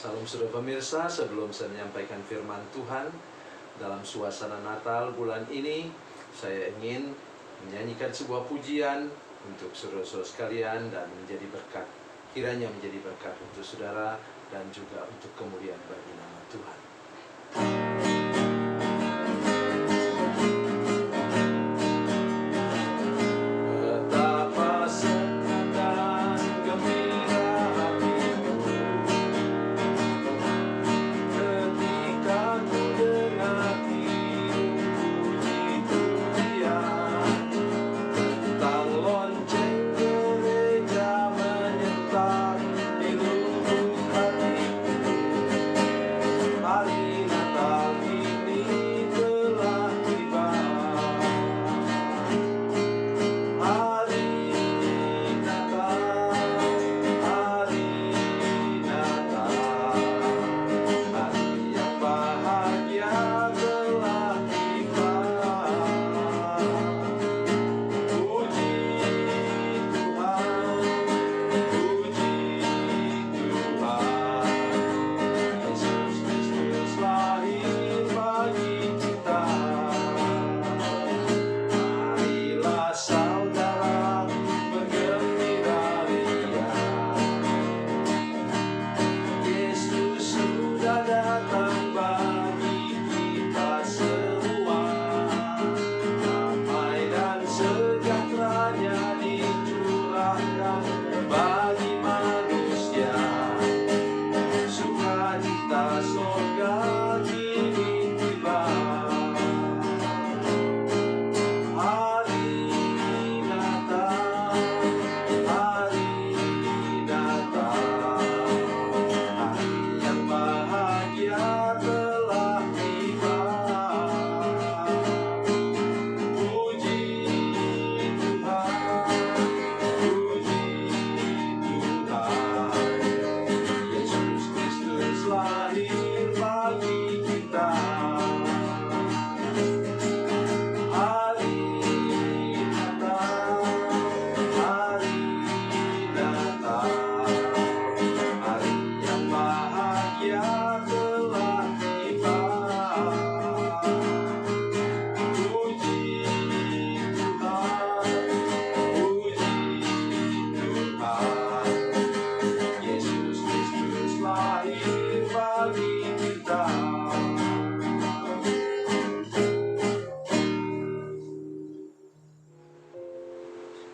Salam saudara pemirsa, sebelum saya menyampaikan firman Tuhan dalam suasana Natal bulan ini, saya ingin menyanyikan sebuah pujian untuk saudara-saudara sekalian dan menjadi berkat. Kiranya menjadi berkat untuk saudara dan juga untuk kemuliaan bagi nama Tuhan.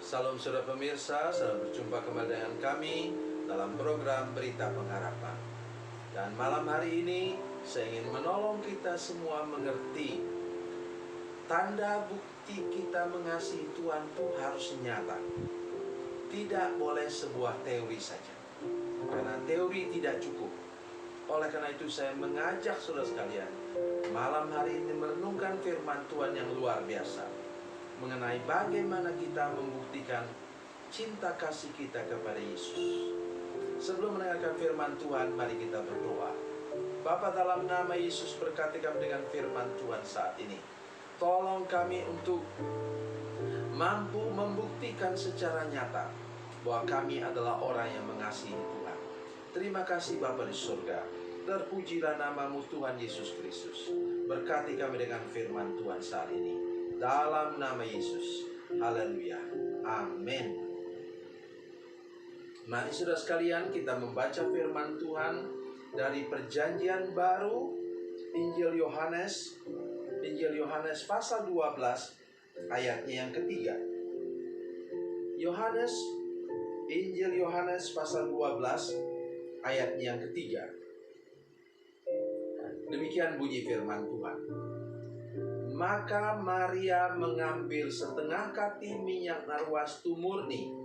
Salam saudara pemirsa, selamat berjumpa kembali dengan kami dalam program Berita Pengharapan. Dan malam hari ini saya ingin menolong kita semua mengerti tanda bukti kita mengasihi Tuhan itu harus nyata. Tidak boleh sebuah teori saja, karena teori tidak cukup. Oleh karena itu saya mengajak saudara sekalian malam hari ini merenungkan firman Tuhan yang luar biasa mengenai bagaimana kita membuktikan cinta kasih kita kepada Yesus. Sebelum mendengarkan firman Tuhan, mari kita berdoa. Bapa, dalam nama Yesus, berkati kami dengan firman Tuhan saat ini. Tolong kami untuk mampu membuktikan secara nyata bahwa kami adalah orang yang mengasihi Tuhan. Terima kasih Bapa di surga. Terpujilah namamu Tuhan Yesus Kristus. Berkati kami dengan firman Tuhan saat ini. Dalam nama Yesus. Haleluya. Amin. Mari saudara sekalian, kita membaca firman Tuhan dari Perjanjian Baru, Injil Yohanes pasal 12 ayatnya yang ketiga. Injil Yohanes pasal 12 ayatnya yang ketiga. Demikian bunyi firman Tuhan. Maka Maria mengambil setengah kati minyak narwastu murni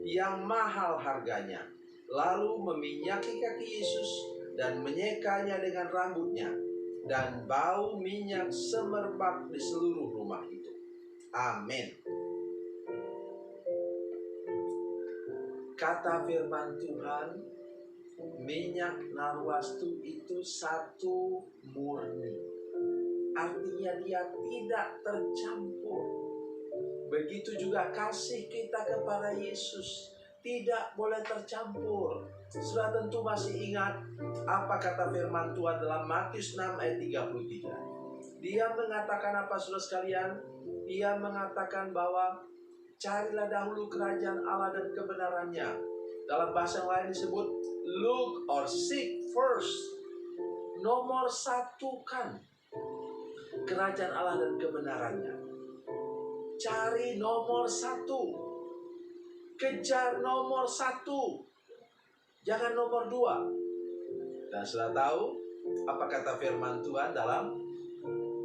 yang mahal harganya, lalu meminyaki kaki Yesus dan menyekanya dengan rambutnya, dan bau minyak semerbak di seluruh rumah itu. Amin. Kata firman Tuhan, minyak narwastu itu satu murni. Artinya dia tidak tercampur. Begitu juga kasih kita kepada Yesus tidak boleh tercampur. Sudah tentu masih ingat apa kata firman Tuhan dalam Matius 6 ayat 33. Dia mengatakan apa, saudara sekalian? Dia mengatakan bahwa carilah dahulu kerajaan Allah dan kebenarannya. Dalam bahasa yang lain disebut look or seek first. Nomor satukan kerajaan Allah dan kebenarannya. Cari nomor satu. Kejar nomor satu. Jangan nomor dua. Dan sudah tahu apa kata firman Tuhan dalam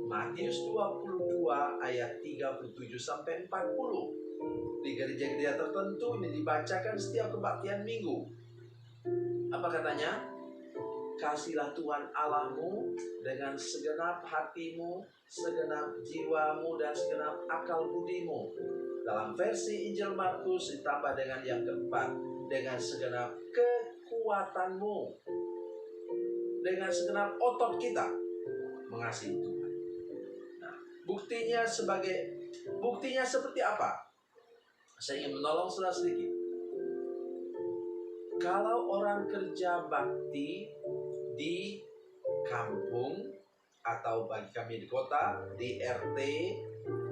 Matius 22 ayat 37 sampai 40. Di gereja-gereja tertentu ini dibacakan setiap kebaktian minggu. Apa katanya? Kasihlah Tuhan Allahmu dengan segenap hatimu, segenap jiwamu, dan segenap akal budimu. Dalam versi Injil Markus ditambah dengan yang keempat, dengan segenap kekuatanmu, dengan segenap otot kita mengasihi Tuhan. Nah, buktinya seperti apa? Saya ingin menolong saudara sedikit. Kalau orang kerja bakti di kampung atau bagi kami di kota, di RT,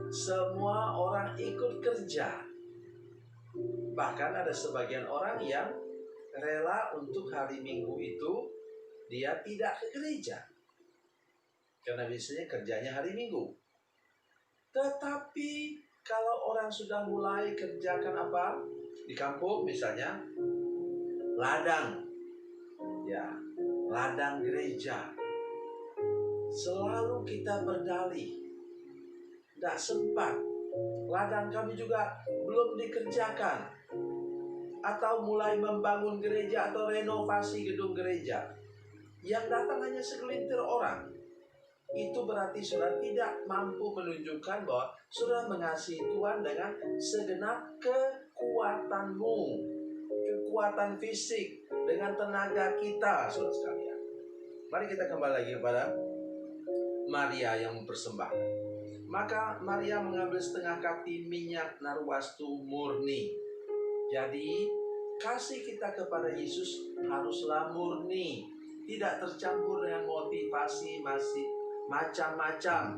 semua orang ikut kerja. Bahkan ada sebagian orang yang rela untuk hari Minggu itu dia tidak ke gereja, karena biasanya kerjanya hari Minggu. Tetapi kalau orang sudah mulai kerjakan apa di kampung, misalnya ladang, ya, ladang gereja, selalu kita berdalih, tidak sempat, ladang kami juga belum dikerjakan, atau mulai membangun gereja atau renovasi gedung gereja, yang datang hanya segelintir orang. Itu berarti saudara tidak mampu menunjukkan bahwa saudara mengasihi Tuhan dengan segenap kekuatanmu, kekuatan fisik, dengan tenaga kita, saudara sekalian. Mari kita kembali lagi kepada Maria yang mempersembahkan. Maka Maria mengambil setengah kati minyak narwastu murni. Jadi kasih kita kepada Yesus haruslah murni, tidak tercampur dengan motivasi masih macam-macam.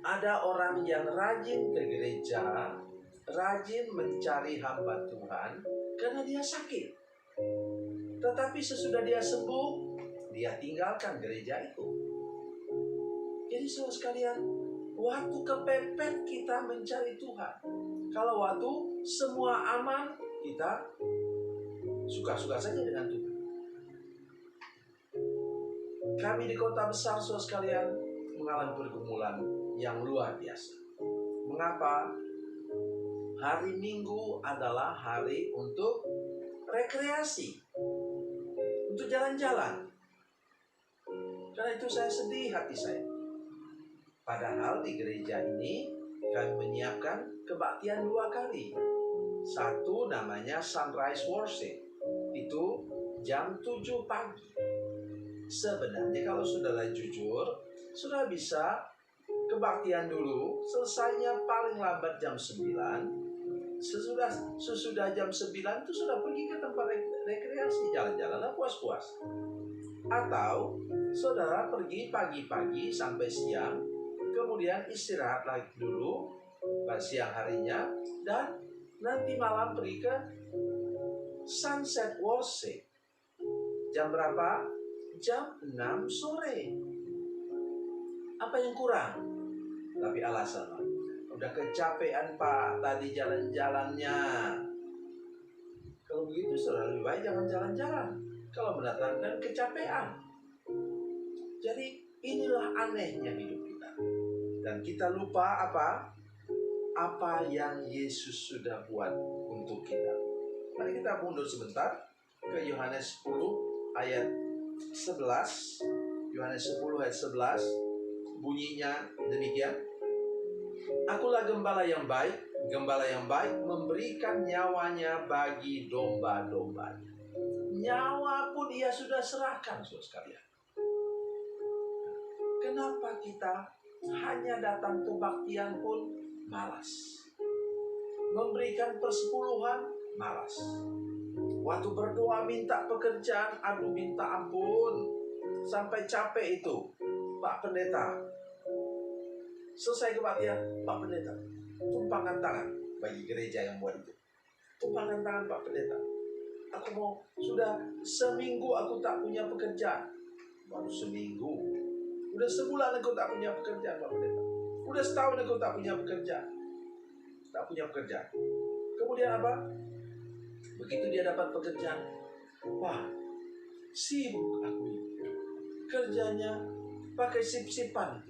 Ada orang yang rajin ke gereja, rajin mencari hamba Tuhan karena dia sakit. Tetapi sesudah dia sembuh, dia tinggalkan gereja itu. Jadi saudara sekalian, waktu kepepet kita mencari Tuhan. Kalau waktu semua aman, kita suka-suka saja dengan Tuhan. Kami di kota besar, saudara sekalian, mengalami pergumulan yang luar biasa. Mengapa? Hari Minggu adalah hari untuk rekreasi, untuk jalan-jalan. Karena itu saya sedih hati saya. Padahal di gereja ini kami menyiapkan kebaktian 2 kali. Satu namanya Sunrise Worship. Itu jam 7 pagi. Sebenarnya kalau saudara jujur, sudah bisa kebaktian dulu, selesainya paling lambat jam 9. Sesudah jam 9 itu sudah pergi ke tempat rekreasi, jalan-jalan puas-puas. Atau saudara pergi pagi-pagi sampai siang, kemudian istirahat lagi dulu siang harinya, dan nanti malam pergi ke Sunset Worship. Jam berapa? Jam 6 sore. Apa yang kurang? Tapi alasan, udah kecapean Pak tadi jalan-jalannya. Kalau begitu saudara lebih baik jangan jalan-jalan kalau mendatangkan kecapean. Jadi inilah anehnya hidup kita. Dan kita lupa apa yang Yesus sudah buat untuk kita. Mari kita mundur sebentar ke Yohanes 10 ayat 11. Yohanes 10 ayat 11 bunyinya demikian. Akulah gembala yang baik. Gembala yang baik memberikan nyawanya bagi domba-dombanya. Nyawa pun ia sudah serahkan, saudara sekalian. Kenapa kita hanya datang kebaktian pun malas? Memberikan persepuluhan malas. Waktu berdoa minta pekerjaan, aduh minta ampun. Sampai capek itu. Pak Pendeta. Selesai kebaktian, Pak Pendeta. Tumpangkan tangan bagi gereja yang buat itu. Tumpangkan tangan Pak Pendeta. Aku mau, sudah seminggu aku tak punya pekerjaan. Baru seminggu. Udah sebulan aku tak punya pekerjaan Pak Pendeta. Udah setahun aku tak punya pekerjaan. Tak punya pekerjaan. Kemudian apa? Begitu dia dapat pekerjaan, wah, sibuk aku ini. Kerjanya pakai sip-sipan.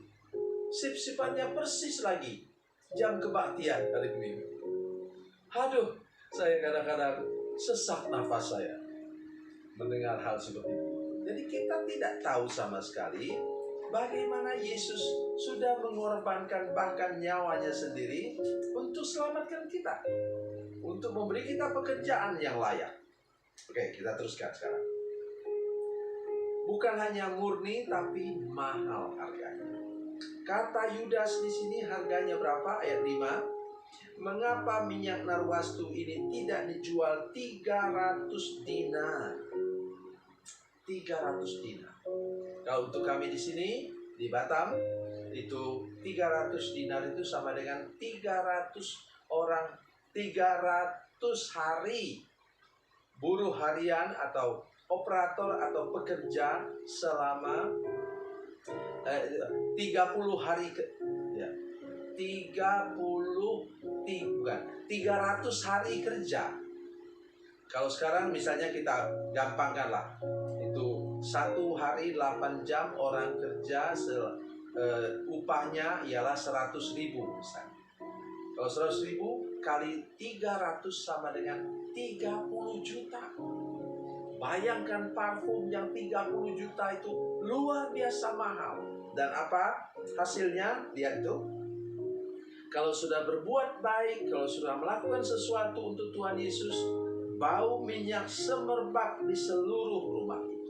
Sip-sipannya persis lagi jam kebaktian hari Minggu. Aduh, saya kadang-kadang sesak nafas saya mendengar hal seperti itu. Jadi kita tidak tahu sama sekali bagaimana Yesus sudah mengorbankan bahkan nyawanya sendiri untuk selamatkan kita, untuk memberi kita pekerjaan yang layak. Oke, kita teruskan sekarang. Bukan hanya murni, tapi mahal harganya. Kata Yudas di sini harganya berapa? Ayat 5. Mengapa minyak narwastu ini tidak dijual 300 dinar? 300 dinar. Kalau untuk kami di sini, di Batam, itu 300 dinar itu sama dengan 300 orang, 300 hari buruh harian atau operator atau pekerja selama 30 hari 300 hari kerja. Kalau sekarang misalnya kita gampangkan lah, itu 1 hari 8 jam orang kerja, upahnya ialah 100.000 misalnya. Kalau 100.000 kali 300 sama dengan 30 juta. Bayangkan parfum yang 30 juta itu luar biasa mahal. Dan apa hasilnya? Lihat itu. Kalau sudah berbuat baik, kalau sudah melakukan sesuatu untuk Tuhan Yesus, bau minyak semerbak di seluruh rumah itu.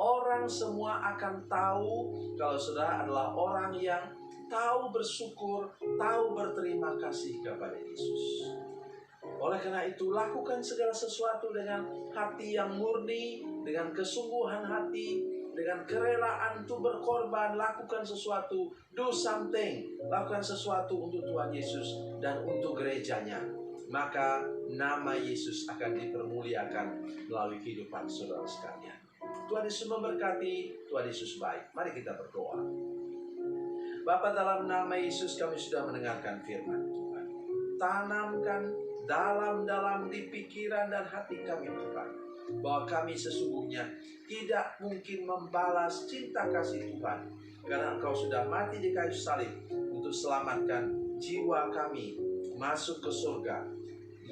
Orang semua akan tahu kalau saudara adalah orang yang tahu bersyukur, tahu berterima kasih kepada Yesus. Oleh karena itu, lakukan segala sesuatu dengan hati yang murni, dengan kesungguhan hati, dengan kerelaan untuk berkorban. Lakukan sesuatu, do something, lakukan sesuatu untuk Tuhan Yesus dan untuk gerejanya. Maka nama Yesus akan dipermuliakan melalui kehidupan saudara sekalian. Tuhan Yesus memberkati, Tuhan Yesus baik. Mari kita berdoa. Bapa, dalam nama Yesus kami sudah mendengarkan firman Tuhan. Tanamkan dalam-dalam di pikiran dan hati kami Tuhan, bahwa kami sesungguhnya tidak mungkin membalas cinta kasih Tuhan, karena Engkau sudah mati di kayu salib untuk selamatkan jiwa kami masuk ke surga,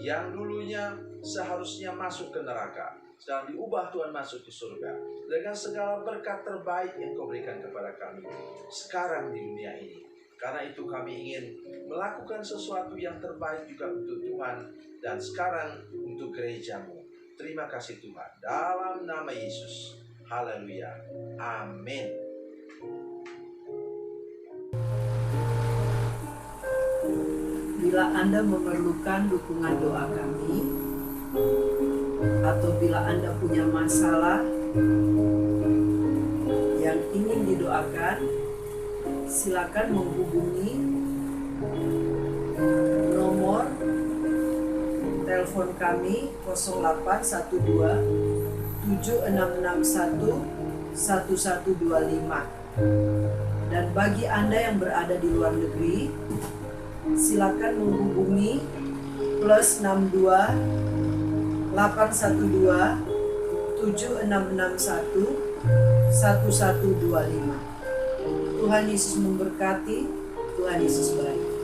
yang dulunya seharusnya masuk ke neraka, sekarang diubah Tuhan masuk ke surga dengan segala berkat terbaik yang Kau berikan kepada kami sekarang di dunia ini. Karena itu kami ingin melakukan sesuatu yang terbaik juga untuk Tuhan dan sekarang untuk gereja-Mu. Terima kasih Tuhan. Dalam nama Yesus. Haleluya. Amin. Bila Anda memerlukan dukungan doa kami, atau bila Anda punya masalah yang ingin didoakan, silakan menghubungi nomor telepon kami 0812 7661 1125. Dan bagi Anda yang berada di luar negeri, silakan menghubungi +62 812 7661 1125. Tuhan Yesus memberkati, Tuhan Yesus baik.